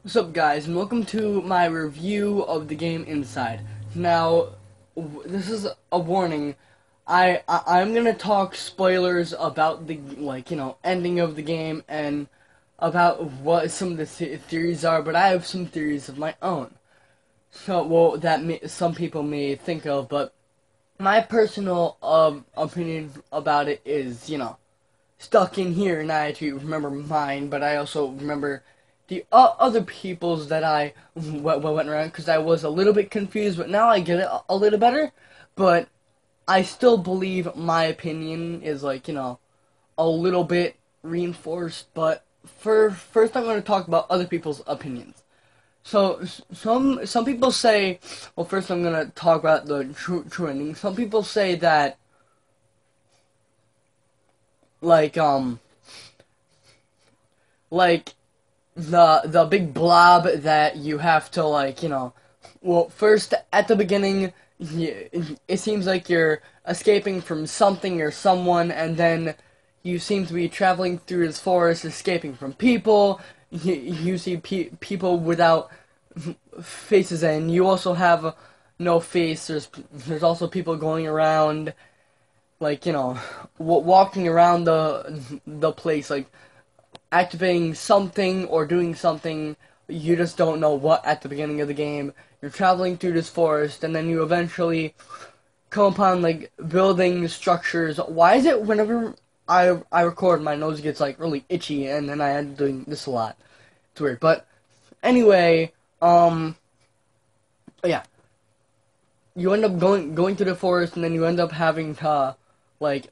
What's up, guys, and welcome to my review of the game Inside. Now, this is a warning. I'm gonna talk spoilers about the ending of the game and about what some of the theories are, but I have some theories of my own. So, well, some people may think of, but my personal opinion about it is, stuck in here, and I actually remember mine, but I also remember the other people's that I went around because I was a little bit confused, but now I get it a little better. But I still believe my opinion is a little bit reinforced. But first, I'm going to talk about other people's opinions. So some people say, well, first I'm going to talk about the true ending. Some people say that like um like the big blob that you have to well, first at the beginning it seems like you're escaping from something or someone, and then you seem to be traveling through this forest escaping from people. You see people without faces, and you also have no face. There's also people going around walking around the place, like activating something or doing something. You just don't know what at the beginning of the game. You're traveling through this forest, and then you eventually come upon like building structures. Why is it whenever I record, my nose gets like really itchy, and then I end up doing this a lot? It's weird, but anyway, yeah, you end up going to the forest, and then you end up having to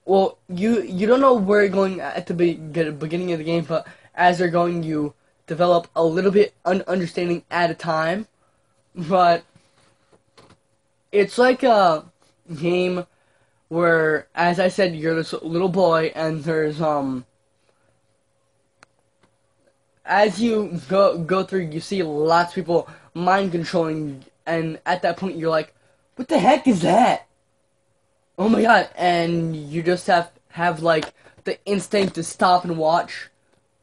well, you don't know where you're going at the beginning of the game, but as you're going, you develop a little bit understanding at a time. But it's like a game where, as I said, you're this little boy, and there's as you go through, you see lots of people mind controlling, and at that point, you're like, "What the heck is that? Oh my god!" And you just have like the instinct to stop and watch,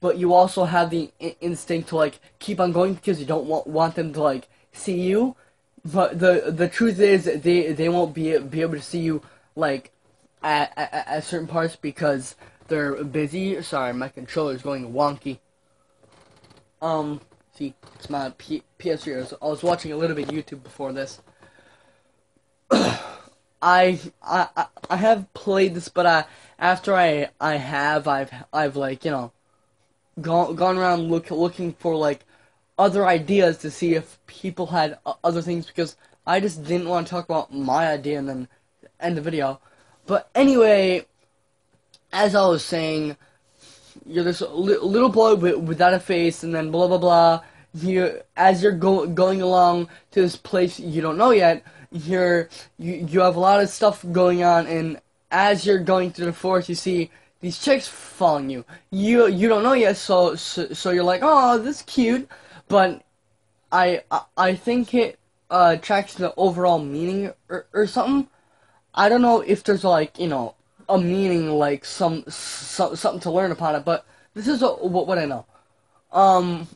but you also have the instinct to like keep on going because you don't want them to like see you. But the truth is they won't be able to see you like at certain parts because they're busy. Sorry, my controller's going wonky. See, it's my PS3. I was watching a little bit of YouTube before this. I have played this, but after I've gone around looking for like other ideas to see if people had other things, because I just didn't want to talk about my idea and then end the video. But anyway, as I was saying, you're this little boy without a face, and then blah blah blah. As you're going along to this place you don't know yet, you have a lot of stuff going on, and as you're going through the forest, you see these chicks following you. You don't know yet, so you're like, oh, this is cute, but I think it tracks the overall meaning or something. I don't know if there's a meaning, like something to learn upon it, but this is what I know.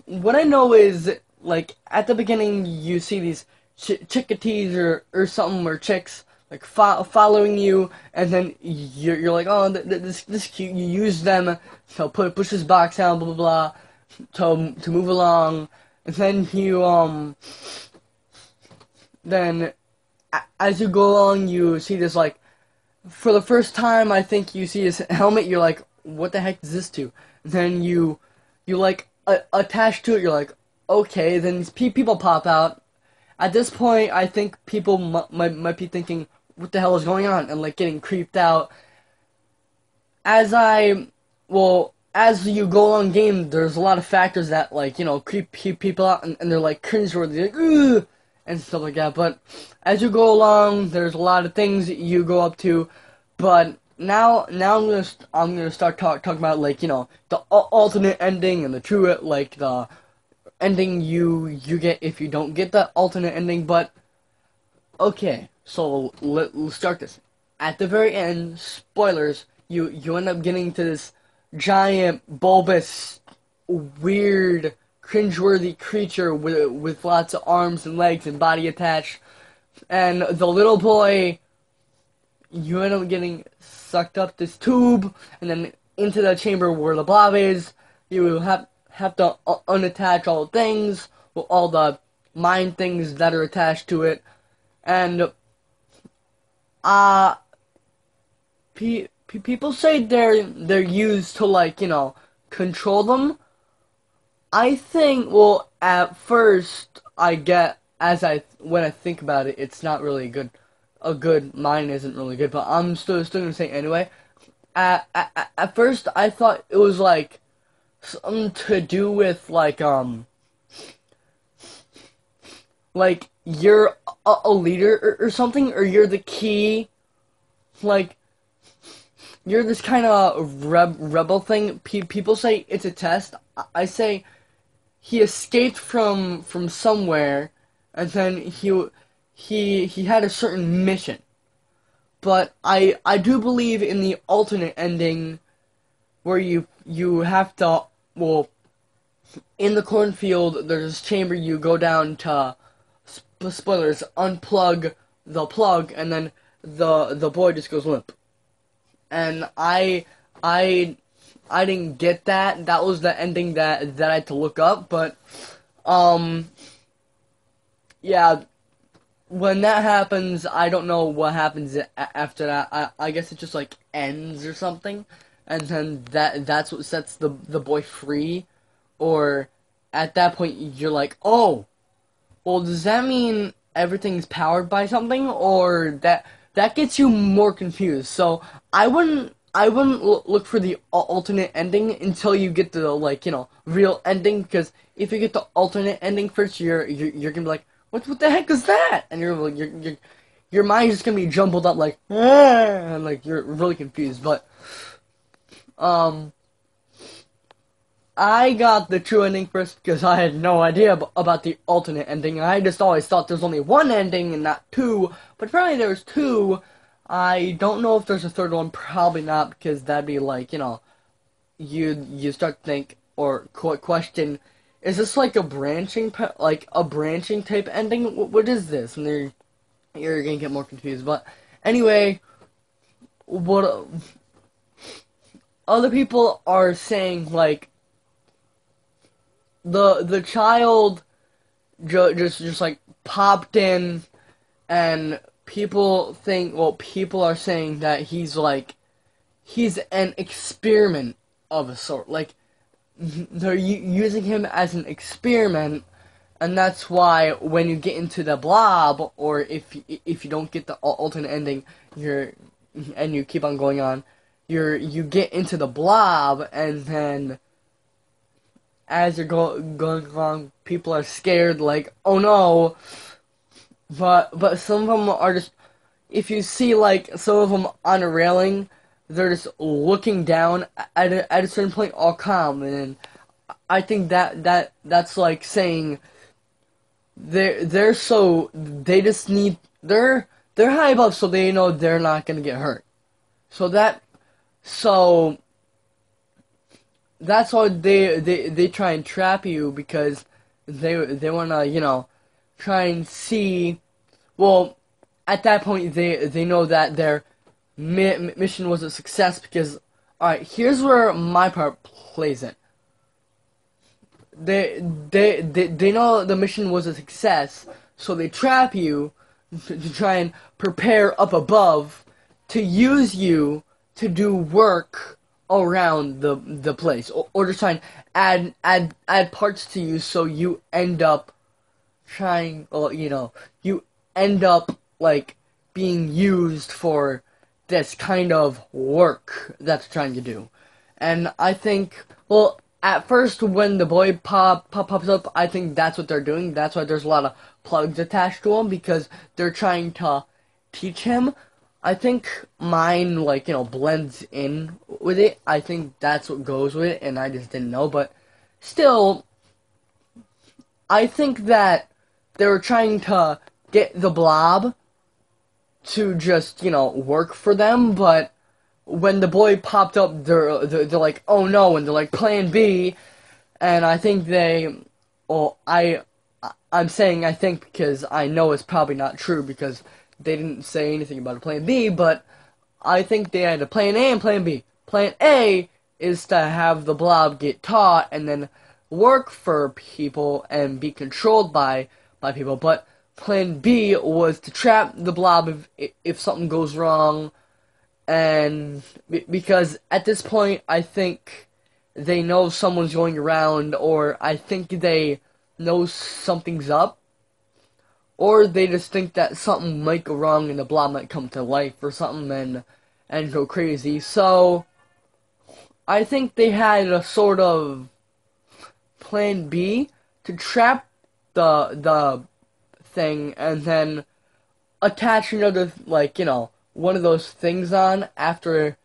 What I know is, like, at the beginning you see these chickadees or something, or chicks like following you, and then you're like, oh, this cute. You use them to push this box down, blah blah blah, to move along, and then then as you go along, you see this, like, for the first time, I think you see this helmet. You're like, what the heck is this to? Then you like attach to it. You're like, okay. Then these people pop out. At this point, I think people might be thinking, what the hell is going on, and like getting creeped out. As I as you go along game, there's a lot of factors that creep people out, and they're like cringeworthy, like ugh, and stuff like that. But as you go along, there's a lot of things you go up to. But now I'm gonna start talking about, the alternate ending and the true, like, the ending you get if you don't get the alternate ending. But okay, so let's start this. At the very end, spoilers, you end up getting to this giant, bulbous, weird cringeworthy creature with lots of arms and legs and body attached. And the little boy, you end up getting sucked up this tube, and then into the chamber where the blob is. You will have to unattach all the things, all the mind things that are attached to it, and people say they're used to, like, control them. I think, well, at first I get, when I think about it, it's not really good. A good mind isn't really good, but I'm still gonna say anyway. At first I thought it was like something to do with like you're a leader or something, or you're the key, like you're this kind of rebel thing. People say it's a test. I say he escaped from somewhere, and then he had a certain mission. But I do believe in the alternate ending, where you have to, well, in the cornfield there's this chamber, you go down to, spoilers, unplug the plug, and then the boy just goes limp. And I didn't get that. That was the ending that I had to look up, but yeah, when that happens, I don't know what happens after that. I guess it just like ends or something, and then that's what sets the boy free. Or at that point you're like, oh, well, does that mean everything's powered by something, or that gets you more confused? So I wouldn't look for the alternate ending until you get the, like, real ending, because if you get the alternate ending first, you're gonna be like, what the heck is that? And your mind's just gonna be jumbled up, like, and like you're really confused. But I got the true ending first because I had no idea about the alternate ending. I just always thought there's only one ending and not two, but apparently there's two. I don't know if there's a third one. Probably not, because that'd be like, you start to think or question, is this like a branching type ending? What is this? And you're gonna get more confused. But anyway, what other people are saying, like, the child just like popped in, and people are saying that he's an experiment of a sort. Like, they're using him as an experiment, and that's why when you get into the blob, or if you don't get the alternate ending, and you keep on going on, you get into the blob, and then as you're going along, people are scared, like, oh no. But some of them are just, if you see, like, some of them on a railing, they're just looking down at a certain point, all calm, and I think that's like saying they're high above, so they know they're not gonna get hurt. So that's why they try and trap you, because they wanna, try and see. Well, at that point they know that their mission was a success, because, alright, here's where my part plays in. They know the mission was a success, so they trap you to try and prepare up above to use you to do work around the place, or just try and add parts to you, so you end up trying, you end up, like, being used for this kind of work that's trying to do. And I think, well, at first when the boy pops up, I think that's what they're doing. That's why there's a lot of plugs attached to him, because they're trying to teach him. I think mine, like, blends in with it. I think that's what goes with it, and I just didn't know. But still, I think that they were trying to get the blob to just, work for them, but when the boy popped up, they're like, oh no, and they're like, plan B, and I think they well, I'm saying I think because I know it's probably not true because they didn't say anything about a plan B, but I think they had a plan A and plan B. Plan A is to have the blob get taught and then work for people and be controlled by people, but plan B was to trap the blob if something goes wrong, and because at this point I think they know someone's going around, or I think they know something's up, or they just think that something might go wrong and the blob might come to life or something and go crazy. So I think they had a sort of plan B to trap the thing and then attach another, like, one of those things on after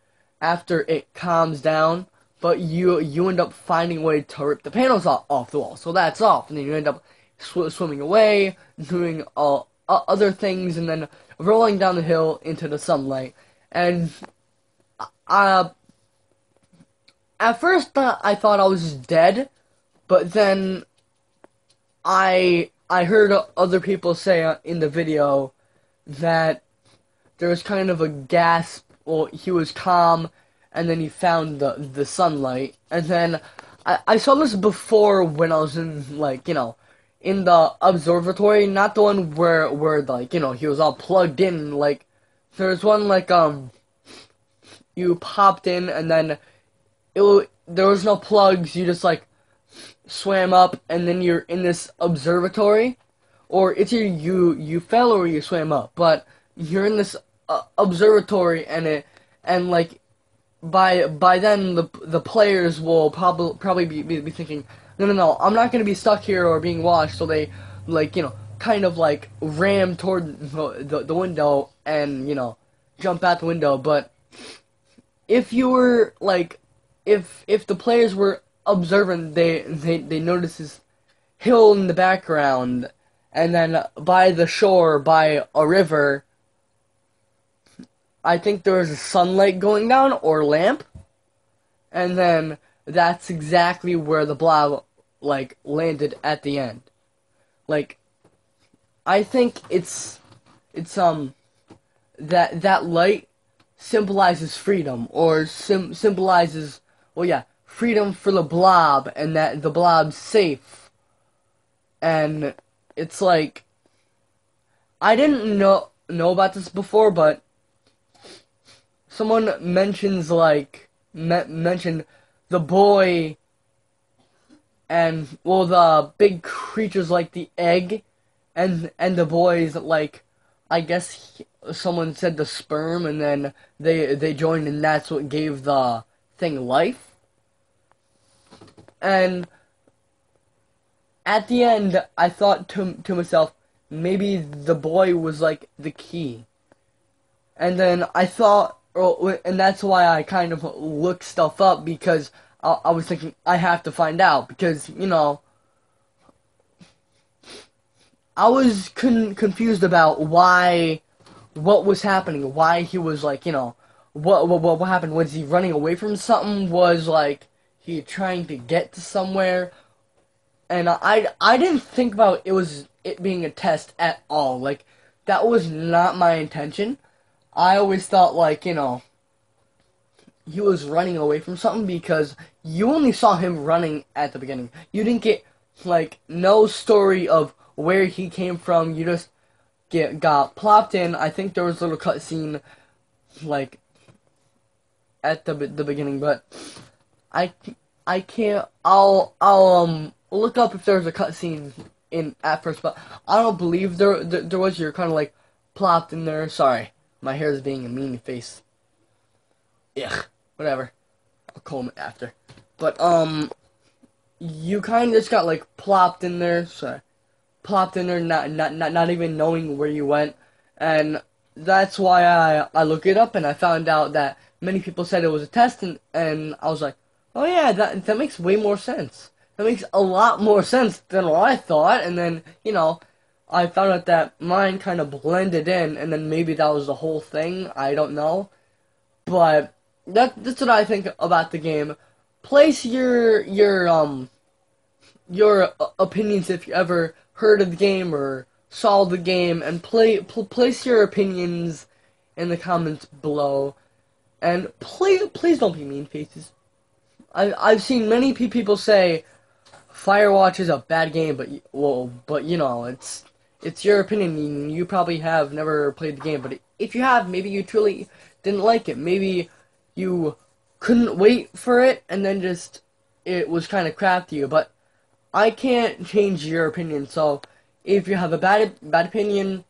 it calms down, but you end up finding a way to rip the panels off the wall. So that's off, and then you end up swimming away, doing all other things, and then rolling down the hill into the sunlight. And uh, at first I thought I was dead, but then I heard other people say in the video that there was kind of a gasp. Well, he was calm, and then he found the sunlight. And then I saw this before when I was in, like, in the observatory, not the one where like, he was all plugged in. Like, there was one, like, you popped in, and then there was no plugs. You just, like, swam up, and then you're in this observatory, or it's either you fell or you swam up, but you're in this observatory, and like by then the players will probably be thinking, no, I'm not gonna be stuck here or being watched, so they, like, kind of like ram toward the window and jump out the window. But if you were like, if the players were observant, they noticed this hill in the background, and then by the shore, by a river, I think there was a sunlight going down, or lamp, and then that's exactly where the blob, like, landed at the end. Like, I think it's that light symbolizes freedom, or symbolizes, well, yeah, freedom for the blob, and that the blob's safe. And it's like, I didn't know about this before, but someone mentions, like, mentioned the boy and, well, the big creatures like the egg, and the boys, like, I guess someone said the sperm, and then they joined, and that's what gave the thing life. And at the end, I thought to myself, maybe the boy was, like, the key. And then I thought, and that's why I kind of looked stuff up, because I was thinking, I have to find out, because, I was confused about what was happening, why he was, like, what happened. Was he running away from something? Was, like, he trying to get to somewhere? And I didn't think about it being a test at all. Like, that was not my intention. I always thought, like, he was running away from something, because you only saw him running at the beginning. You didn't get, like, no story of where he came from. You just got plopped in. I think there was a little cutscene, like, at the beginning, but I can't. I'll look up if there's a cutscene in at first, but I don't believe there was. You're kind of like plopped in there. Sorry, my hair is being a mean face. Ugh, whatever. I'll comb it after. But you kind of just got, like, plopped in there. Sorry, plopped in there, not even knowing where you went, and that's why I looked it up, and I found out that many people said it was a test, and I was like, oh yeah, that makes way more sense. That makes a lot more sense than what I thought. And then, I found out that mine kind of blended in, and then maybe that was the whole thing. I don't know. But that's what I think about the game. Place your your opinions if you ever heard of the game or saw the game, and place your opinions in the comments below. And please don't be mean faces. I've seen many people say Firewatch is a bad game, but you know, it's your opinion. You probably have never played the game, but if you have, maybe you truly didn't like it. Maybe you couldn't wait for it, and then just it was kind of crap to you. But I can't change your opinion. So if you have a bad opinion,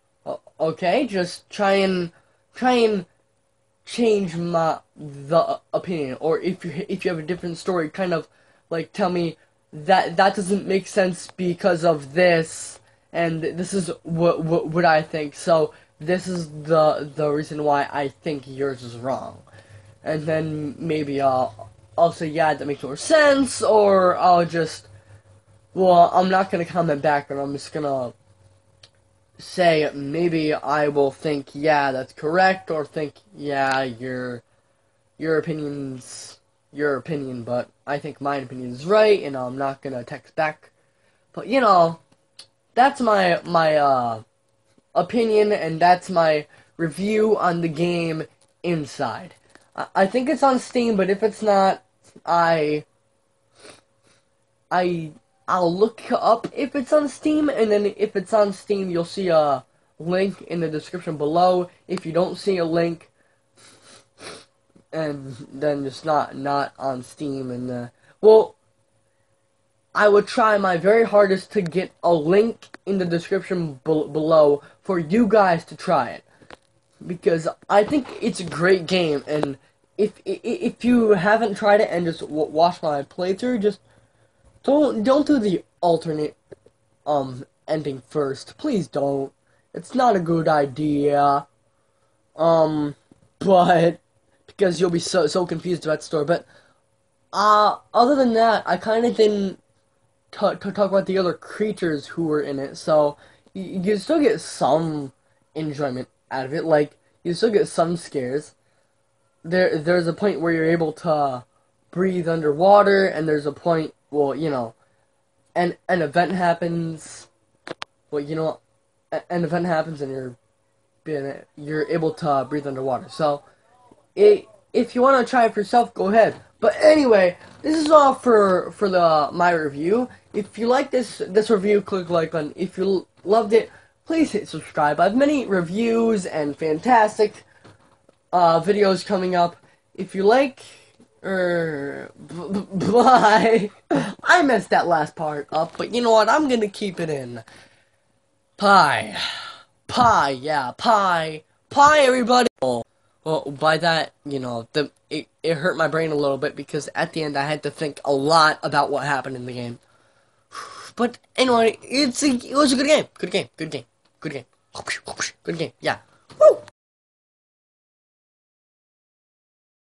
okay, just try and change the opinion. Or if you have a different story, kind of like tell me that doesn't make sense because of this, and this is what I think. So this is the reason why I think yours is wrong. And then maybe I'll say, yeah, that makes more sense, or I'm not gonna comment back, and I'm just gonna say maybe I will think, yeah, that's correct, or think, yeah, your opinion's your opinion, but I think my opinion is right, and I'm not gonna text back. But you know, that's my opinion, and that's my review on the game Inside. I think it's on Steam, but if it's not, I I'll look up if it's on Steam, and then if it's on Steam, you'll see a link in the description below. If you don't see a link, and then it's not on Steam, and I would try my very hardest to get a link in the description below for you guys to try it, because I think it's a great game. And if you haven't tried it and just watch my playthrough, just don't do the alternate ending first. Please don't. It's not a good idea. But because you'll be so confused about the story. But other than that, I kind of didn't talk about the other creatures who were in it. So you still get some enjoyment out of it. Like, you still get some scares. There's a point where you're able to breathe underwater, and there's a point, well, you know, an event happens. Well, you know, an event happens, and you're able to breathe underwater. So, if you want to try it for yourself, go ahead. But anyway, this is all for my review. If you like this review, click like button. If you loved it, please hit subscribe. I have many reviews and fantastic videos coming up. If you like, bye. I messed that last part up, but you know what? I'm gonna keep it in. Pie, yeah, pie, everybody. Well, by that, you know, it hurt my brain a little bit, because at the end I had to think a lot about what happened in the game. But anyway, it was a good game. Good game. Yeah. Woo!